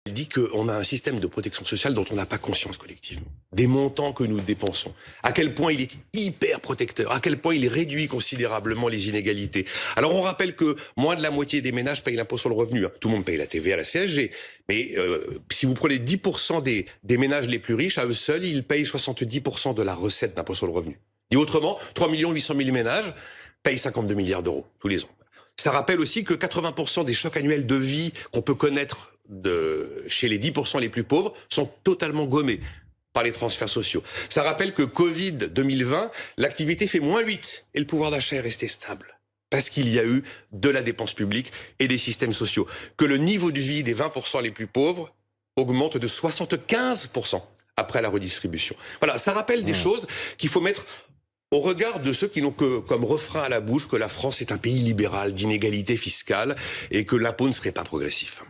Il dit qu'on a un système de protection sociale dont on n'a pas conscience collectivement. Des montants que nous dépensons. À quel point il est hyper protecteur. À quel point il réduit considérablement les inégalités. Alors on rappelle que moins de la moitié des ménages payent l'impôt sur le revenu. Tout le monde paye la TVA, la CSG. Mais si vous prenez 10% des ménages les plus riches, à eux seuls, ils payent 70% de la recette d'impôt sur le revenu. Dit autrement, 3 800 000 ménages payent 52 milliards d'euros tous les ans. Ça rappelle aussi que 80% des chocs annuels de vie qu'on peut connaître chez les 10% les plus pauvres sont totalement gommés par les transferts sociaux. Ça rappelle que Covid 2020, l'activité fait -8 et le pouvoir d'achat est resté stable. Parce qu'il y a eu de la dépense publique et des systèmes sociaux. Que le niveau de vie des 20% les plus pauvres augmente de 75% après la redistribution. Voilà, ça rappelle des choses qu'il faut mettre au regard de ceux qui n'ont que comme refrain à la bouche que la France est un pays libéral, d'inégalité fiscale et que l'impôt ne serait pas progressif.